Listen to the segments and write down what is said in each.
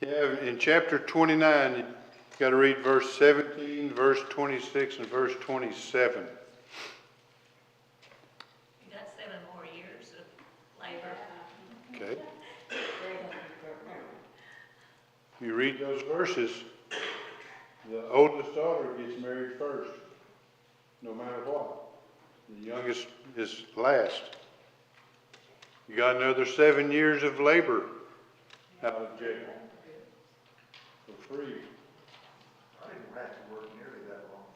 Yeah, in chapter 29, you got to read verse 17, verse 26, and verse 27. You got 7 more years of labor. Okay? You read those verses, the oldest daughter gets married first, no matter what. The youngest is last. You got another 7 years of labor out of Jacob for free. I didn't have to work nearly that long.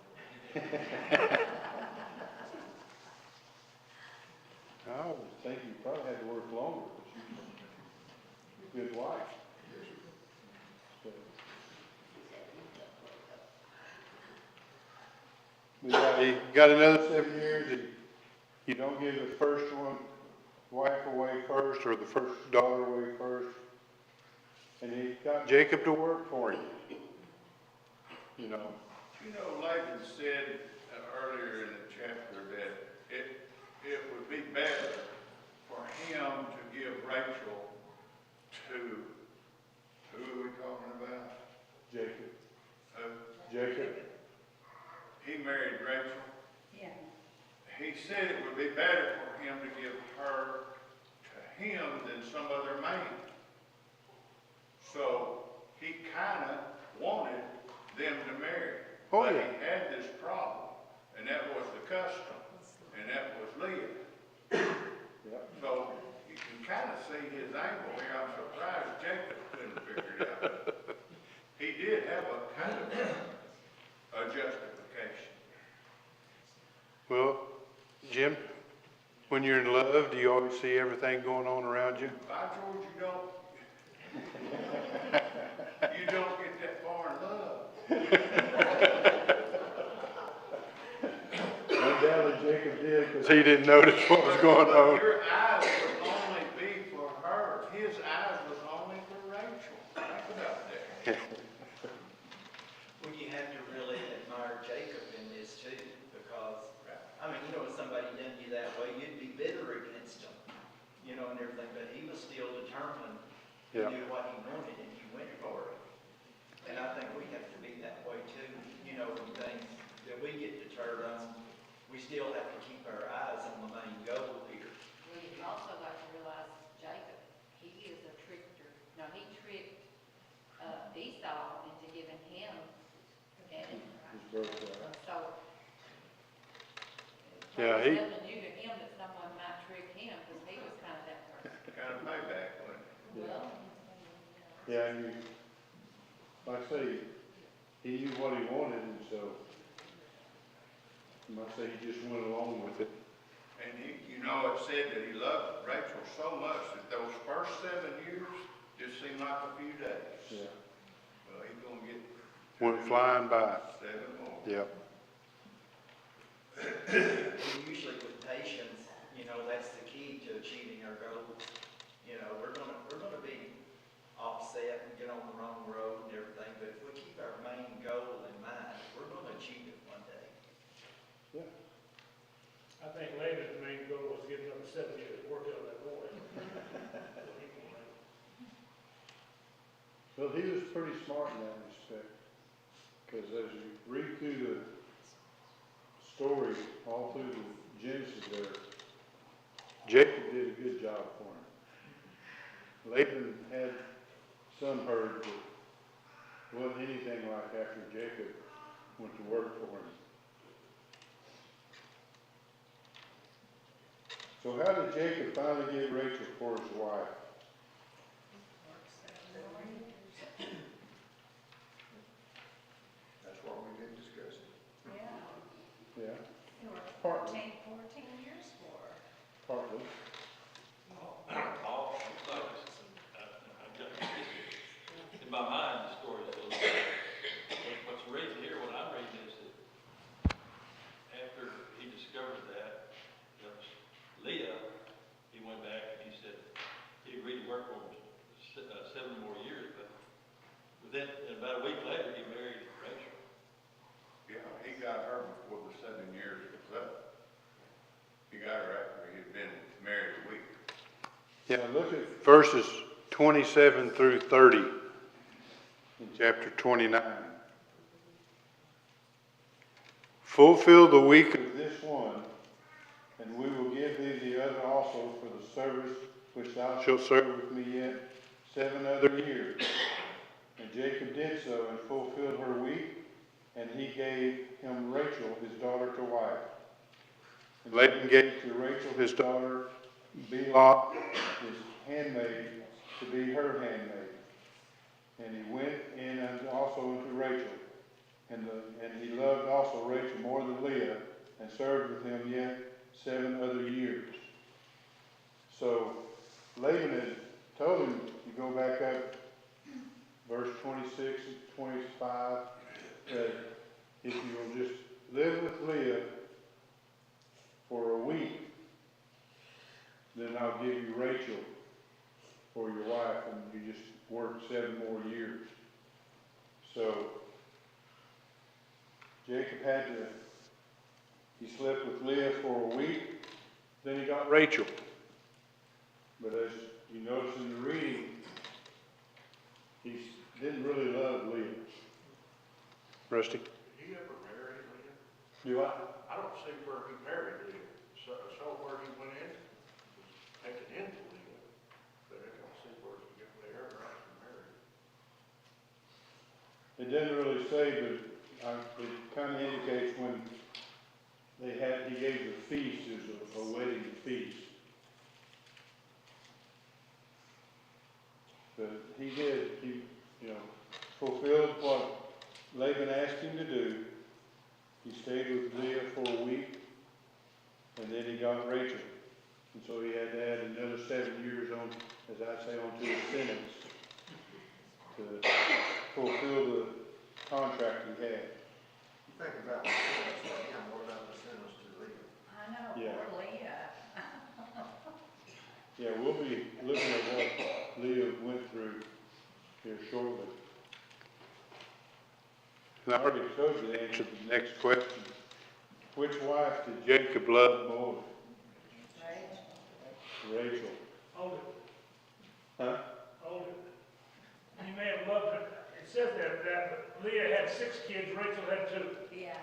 I was thinking you probably had to work longer, but you're a good wife. So. But you got another 7 years, and you don't give the first wife away first, or the first daughter away first. And he got Jacob to work for him. You know. You know, Laban said earlier in the chapter that it would be better for him to give Rachel to, who are we talking about? Jacob. Who? Jacob. He married Rachel. Yeah. He said it would be better for him to give her to him than some other man. So he kind of wanted them to marry. Oh, but yeah. he had this problem, and that was the custom, and that was Leah. Yep. So you can kind of see his angle here. I'm surprised Jacob couldn't figure it out. He did have a kind of a justification. Well, Jim, when you're in love, do you always see everything going on around you? By George, you don't get that far in love. Undoubtedly Jacob did, because he didn't notice what was going But on. your eyes would only be for her. His eyes was only for Rachel. Think about that. Well, you have to really admire Jacob in this too, because, I mean, if somebody done you that way, you'd be bitter against him, and everything, but he was still determined. He Yeah. knew what he wanted and he went for it. And I think we have to be that way too, when things that we get deterred on, we still have to keep our eyes on the main goal here. Well, you also got to realize Jacob, he is a trickster. No, he tricked Esau into giving him Edom. His birthright. So. Yeah, he. Nothing new to him that someone might trick him, because he was kind of that person. Kind of payback, wasn't it? Well. Yeah, and like I say, he knew what he wanted, and so, you might say he just went along with it. And it said that he loved Rachel so much that those first 7 years just seemed like a few days. Yeah. Well, he's gonna get Went flying by. 7 more. Yep. And usually with patience, that's the key to achieving our goals. We're gonna be offset and get on the wrong road and everything, but if we keep our main goal in mind, we're gonna achieve it one day. Yeah. I think Laban's main goal was getting up to 7 years, work on that boy. Well, he was pretty smart in that respect, because as you read through the story, all through the Genesis there, Jacob did a good job for him. Laban had some herd that wasn't anything like after Jacob went to work for him. So how did Jacob finally get Rachel for his wife? That's what we've been discussing. Yeah. Yeah, There were Partly. 14 years for her. partly. In my mind, the story is a little bit. What's reading here, what I'm reading is that after he discovered that was Leah, he went back and he said he agreed to work for him 7 more years, but within about a week later, he married Rachel. Yeah, he got her before the 7 years was up. He got her after he had been married a week. Yeah, look at verses 27 through 30. in chapter 29. Fulfill the week of this one, and we will give thee the other also for the service which thou shalt serve with me yet 7 other years. And Jacob did so and fulfilled her week, and he gave him Rachel, his daughter, to wife. And Laban gave to Rachel his daughter Bilhah, his handmaid, to be her handmaid. And he went in and also unto Rachel. And he loved also Rachel more than Leah, and served with him yet 7 other years. So Laban had told him, you go back up, verse 26 and 25, that if you will just live with Leah for a week, then I'll give you Rachel for your wife, and you just work 7 more years. So Jacob he slept with Leah for a week, then he got Rachel. But as you notice in the reading, he didn't really love Leah. Rusty? Did he ever marry Leah? Do I? I don't see where he married Leah. So where he went in, was taken into Leah, but I don't see where they ever actually married. It didn't really say, but it kind of indicates when he gave the feast, there's a wedding feast. But he did, he fulfilled what Laban asked him to do. He stayed with Leah for a week, and then he got Rachel. And so he had to add another 7 years on, as I say, onto his sentence to fulfill the contract he had. You think about the sentence to him, what about the sentence to Leah? I know, Yeah. poor Leah. Yeah, we'll be looking at what Leah went through here shortly. And I already told you the answer to the next question. Which wife did Jacob love more? Rachel. Hold it, Huh? hold it. You may have loved it, it says that, but Leah had 6 kids, Rachel had 2. Yeah.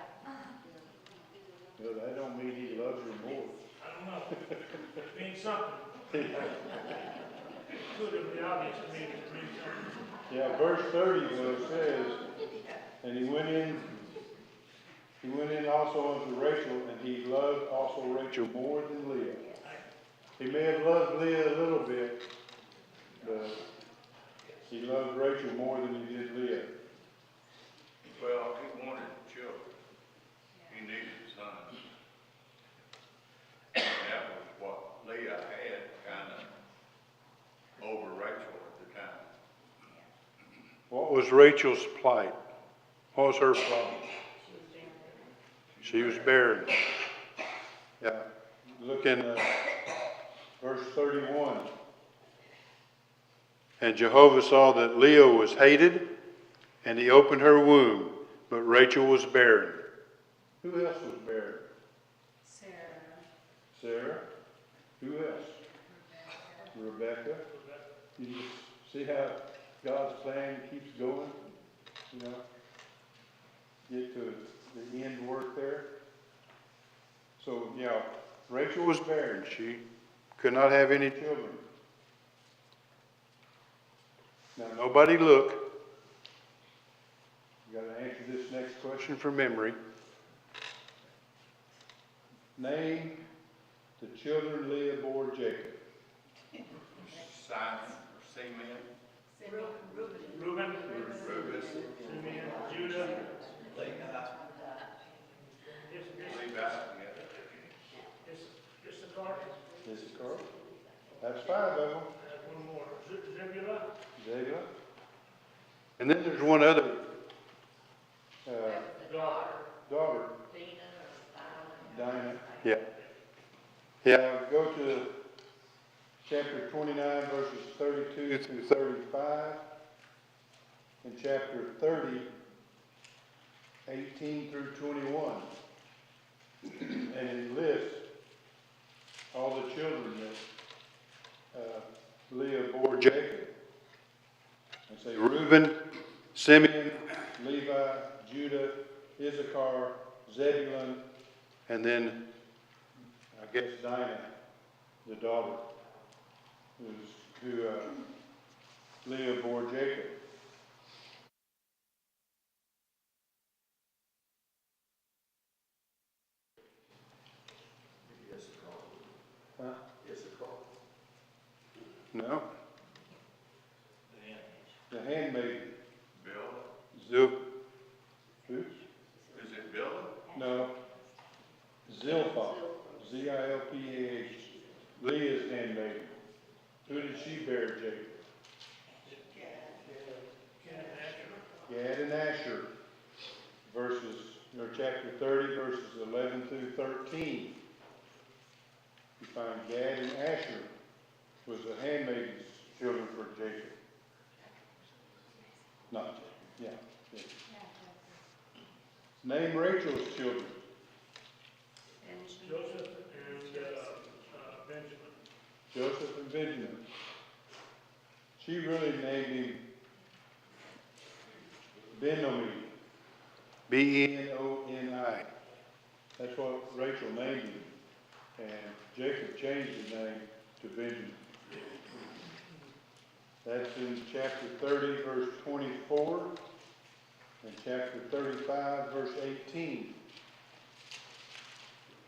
Well, that don't mean he loves her more. I don't know. It means something. Could have been obvious to me, it means something. Yeah, verse 30, where it says, and he went in also unto Rachel, and he loved also Rachel more than Leah. He may have loved Leah a little bit, but he loved Rachel more than he did Leah. Well, he wanted children. He needed sons. And that was what Leah had kind of over Rachel at the time. What was Rachel's plight? What was her problem? She was barren. Yeah. Look in verse 31. And Jehovah saw that Leah was hated, and he opened her womb, but Rachel was barren. Who else was barren? Sarah. Who else? Rebecca. You just see how God's plan keeps going? Get to the end work there. So, Rachel was barren. She could not have any children. Now, nobody look. You got to answer this next question from memory. Name the children Leah bore Jacob. Simon or Simeon. Reuben, Reuben. Simeon, Judah, Levi. Levi, yeah. Issachar, Issachar. That's 5 of them. one more, Zebulun, Zebulun. And then there's one other daughter, Dinah. Yeah. Yeah, go to chapter 29, verses 32 through 35. And chapter 30, 18 through 21. And it lists all the children that Leah bore Jacob. And say Reuben, Simeon, Levi, Judah, Issachar, Zebulun, and then, I guess, Dinah, the daughter, who Leah bore Jacob. Huh? No, the handmaiden. Bill, Zil. Who? is it Bill? No. Zilpah. Zilpah. Leah's handmaiden. Who did she bear Jacob? Gad and Asher. Chapter 30, verses 11 through 13. You find Gad and Asher was the handmaiden's children for Jacob. Not Jacob, yeah. Name Rachel's children. Joseph and Benjamin. Joseph and Benjamin. She really named him Benoni. Benoni. That's what Rachel named him. And Jacob changed his name to Benjamin. That's in chapter 30, verse 24, and chapter 35, verse 18.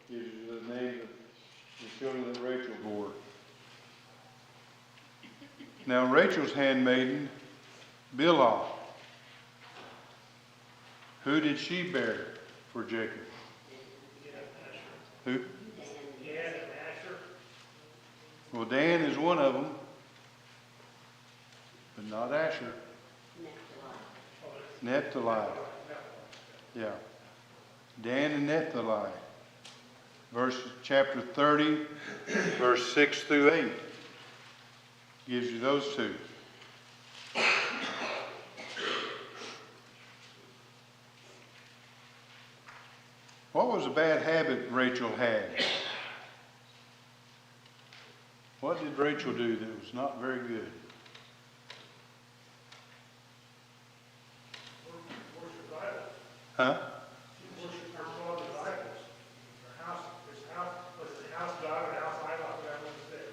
Gives you the name of the children that Rachel bore. Now Rachel's handmaiden, Bilhah. Who did she bear for Jacob? Who? Gad and Asher. Well, Dan is one of them, but not Asher. Naphtali. Yeah. Dan and Naphtali. Chapter 30, verse 6 through 8. Gives you those two. What was a bad habit Rachel had? What did Rachel do that was not very good? Worship idols. Huh? She worshiped her father's idols. Her house, was it the house god or house idol? I forgot what it said.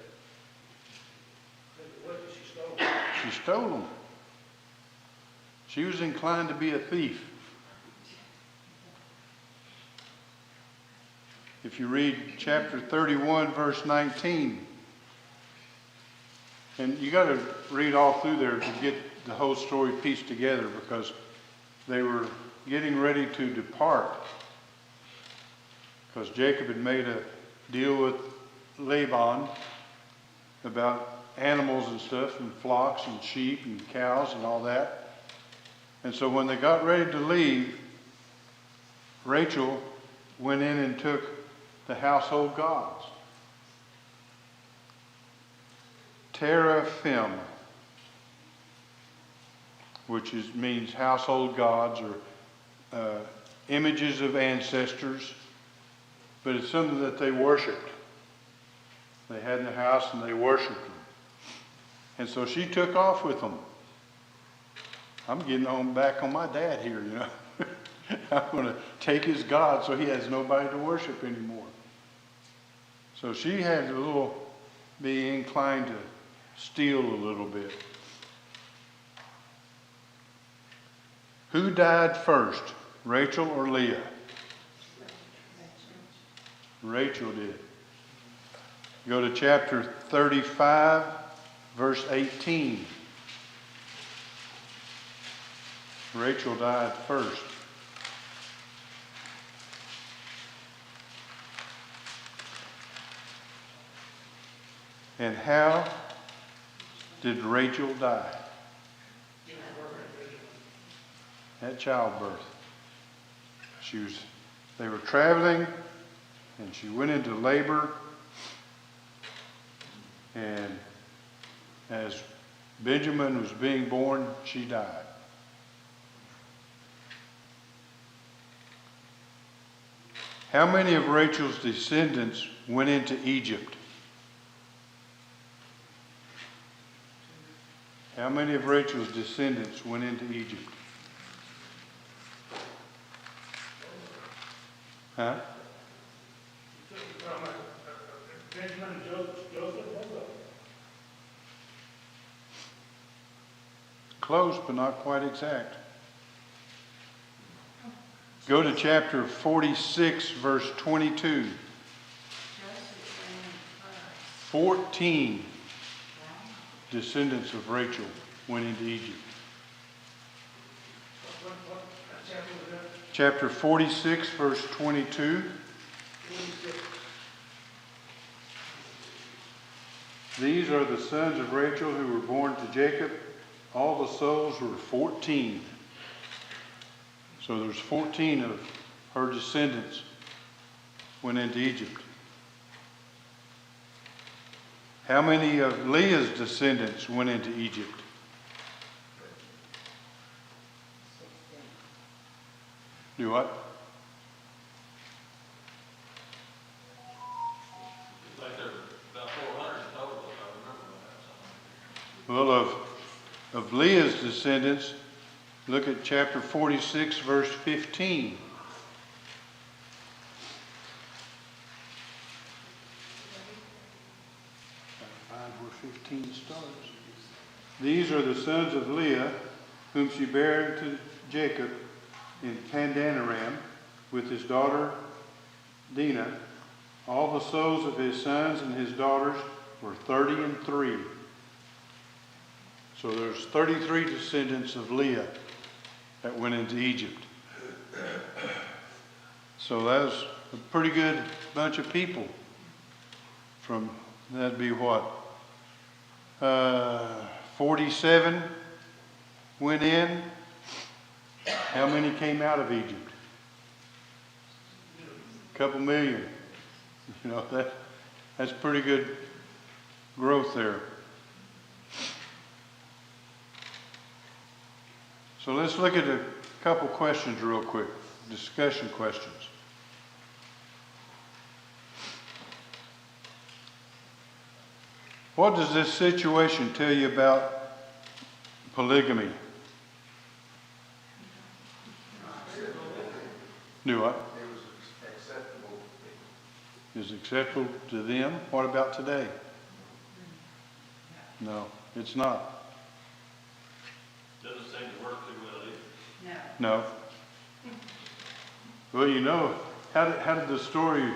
What did she stole? She stole them. She was inclined to be a thief. If you read chapter 31, verse 19, and you got to read all through there to get the whole story pieced together, because they were getting ready to depart, because Jacob had made a deal with Laban about animals and stuff, and flocks and sheep and cows and all that. And so when they got ready to leave, Rachel went in and took the household gods. Teraphim, which means household gods, or images of ancestors, but it's something that they worshipped. They had in the house and they worshipped them. And so she took off with them. I'm getting back on my dad here, you know. I'm going to take his God so he has nobody to worship anymore. So she had to be inclined to steal a little bit. Who died first, Rachel or Leah? Rachel did. Go to chapter 35, verse 18. Rachel died first. And how did Rachel die? At childbirth. They were traveling, and she went into labor, and as Benjamin was being born, she died. How many of Rachel's descendants went into Egypt? How many of Rachel's descendants went into Egypt? Huh? Benjamin and Joseph, both of them. Close, but not quite exact. Go to chapter 46, verse 22. 14 descendants of Rachel went into Egypt. What chapter was that? Chapter 46, verse 22. 46. These are the sons of Rachel who were born to Jacob. All the souls were 14. So there's 14 of her descendants went into Egypt. How many of Leah's descendants went into Egypt? Do what? Like there's about 400 total, if I remember that. Well, of Leah's descendants, look at chapter 46, verse 15. Find where 15 starts. These are the sons of Leah, whom she bare to Jacob in Pandanaram with his daughter Dinah. All the souls of his sons and his daughters were 33. So there's 33 descendants of Leah that went into Egypt. So that was a pretty good bunch of people. From, that'd be what? 47 went in. How many came out of Egypt? A couple million. You know, that's pretty good growth there. So let's look at a couple questions real quick, discussion questions. What does this situation tell you about polygamy? Do what? It was acceptable. Is acceptable to them? What about today? No, it's not. Doesn't seem to work too well either. No. No. Well, you know, how did the story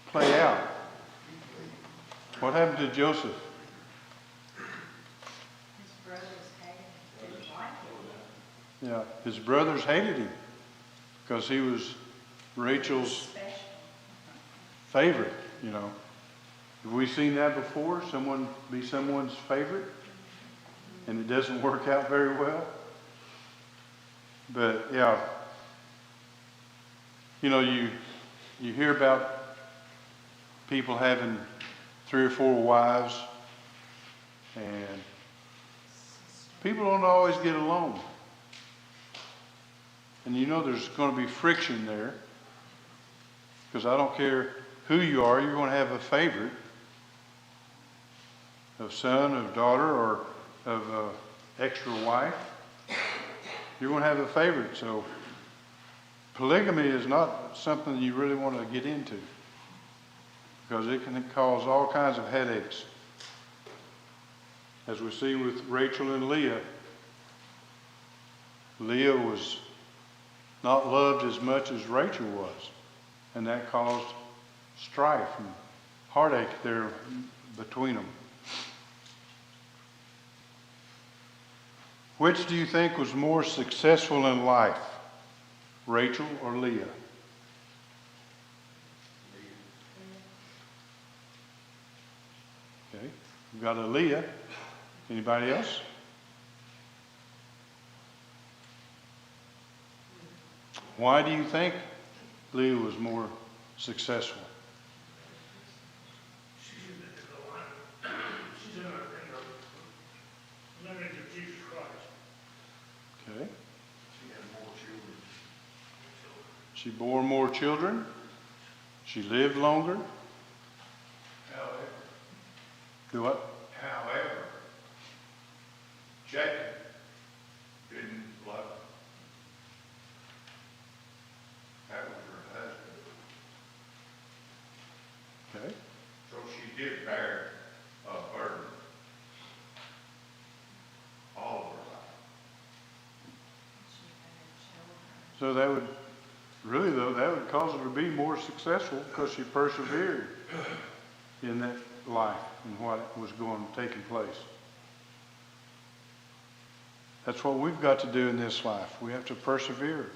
play out? What happened to Joseph? His brothers hated him, didn't like him. Yeah, his brothers hated him because he was Rachel's Special. favorite, you know. Have we seen that before? Someone be someone's favorite and it doesn't work out very well? But yeah, you know, you hear about people having 3 or 4 wives, and people don't always get along. And you know there's going to be friction there, because I don't care who you are, you're going to have a favorite of son, of daughter, or of extra wife. You're going to have a favorite. So polygamy is not something you really want to get into, because it can cause all kinds of headaches. As we see with Rachel and Leah, Leah was not loved as much as Rachel was, and that caused strife and heartache there between them. Which do you think was more successful in life, Rachel or Leah? Okay, we've got a Leah. Anybody else? Why do you think Leah was more successful? She's in the lineage of Jesus Christ. Okay. She had more children. She bore more children. She lived longer. However, Do what? however, Jacob didn't love her. That was her husband. did bear a burden all of her life. So that would, really though, that would cause her to be more successful because she persevered in that life and what was taking place. That's what we've got to do in this life. We have to persevere.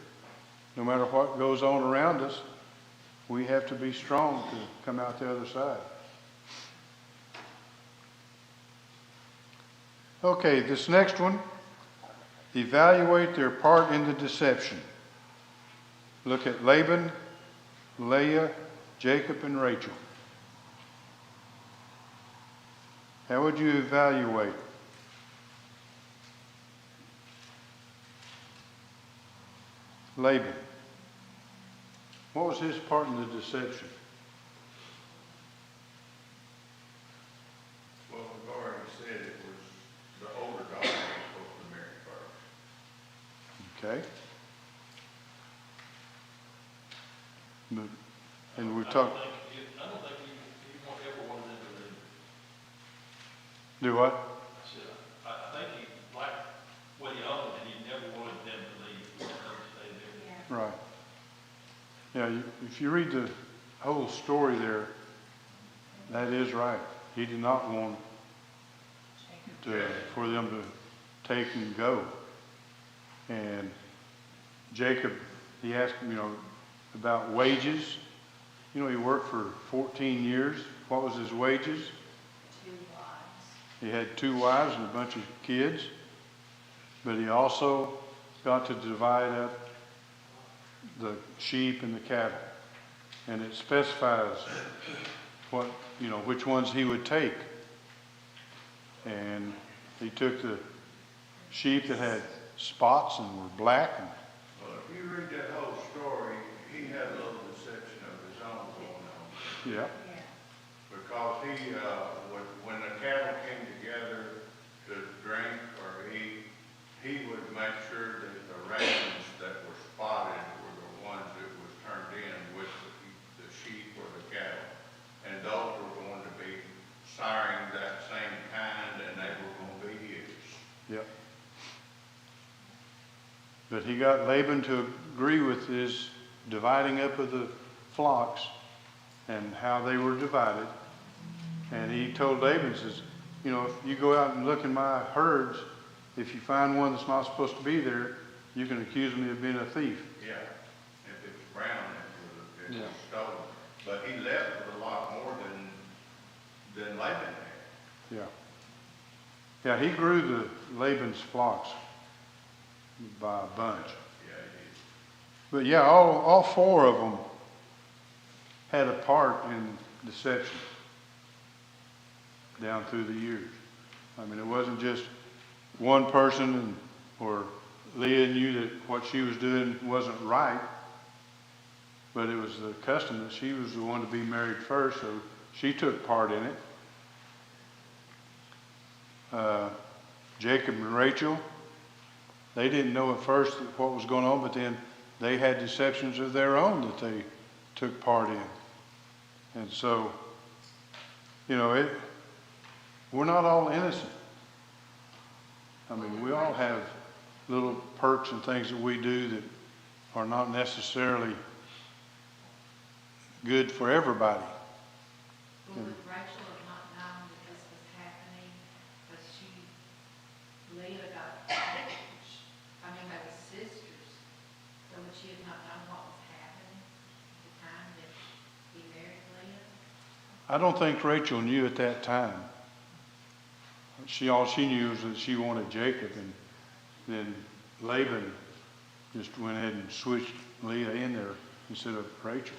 No matter what goes on around us, we have to be strong to come out the other side. Okay, this next one, evaluate their part in the deception. Look at Laban, Leah, Jacob, and Rachel. How would you evaluate? Laban. What was his part in the deception? Well, we've already said it was the older daughter was supposed to marry first. Okay. But, and we I don't talked, think he ever wanted them to leave. do what? I said, I think he liked what he owned, and he never wanted them to leave. He wanted them to stay there. Right. Yeah, if you read the whole story there, that is right. He did not want for them to take and go. And Jacob, he asked him, about wages. He worked for 14 years. What was his wages? 2 wives. He had 2 wives and a bunch of kids. But he also got to divide up the sheep and the cattle. And it specifies what, which ones he would take. And he took the sheep that had spots and were black. And Well, if you read that whole story, he had a little deception of his own going on. yeah, Yeah. Because he, when the cattle came together to drink or eat, he would make sure that the rams that were spotted were the ones that was turned in with the sheep or the cattle. And those were going to be siring that same kind, and they were going to be his. yep. But he got Laban to agree with his dividing up of the flocks and how they were divided. And he told Laban, says, if you go out and look in my herds, if you find one that's not supposed to be there, you can accuse me of being a thief. Yeah, if it was brown, it was Yeah. stolen. But he left with a lot more than Laban had. Yeah. Yeah, he grew the Laban's flocks by a bunch. Yeah, he did. But yeah, all 4 of them had a part in deception down through the years. I mean, it wasn't just one person or Leah knew that what she was doing wasn't right, but it was the custom that she was the one to be married first, so she took part in it. Jacob and Rachel, they didn't know at first what was going on, but then they had deceptions of their own that they took part in. And so, we're not all innocent. I mean, we all have little perks and things that we do that are not necessarily good for everybody. Well, would Rachel have not known that this was happening, but Leah got, they were sisters, so would she have not known what was happening at the time that he married Leah? I don't think Rachel knew at that time. All she knew was that she wanted Jacob, and then Laban just went ahead and switched Leah in there instead of Rachel.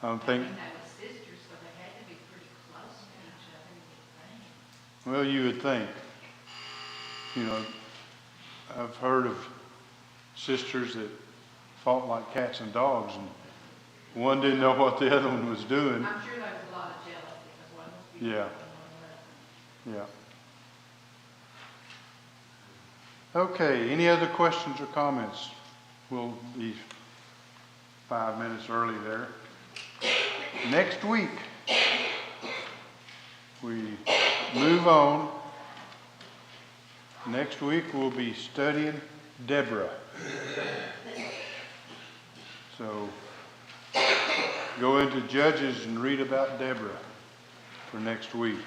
I don't think. I mean, they were sisters, so they had to be pretty close to each other, you would think. Well, you would think. I've heard of sisters that fought like cats and dogs, and one didn't know what the other one was doing. I'm sure there was a lot of jealousy because one was beautiful Yeah. and one wasn't. Yeah. Okay, any other questions or comments? We'll be 5 minutes early there. Next week, we move on. Next week, we'll be studying Deborah. So, go into Judges and read about Deborah for next week.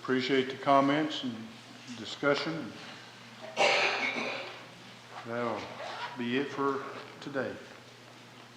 Appreciate the comments and discussion. That'll be it for today.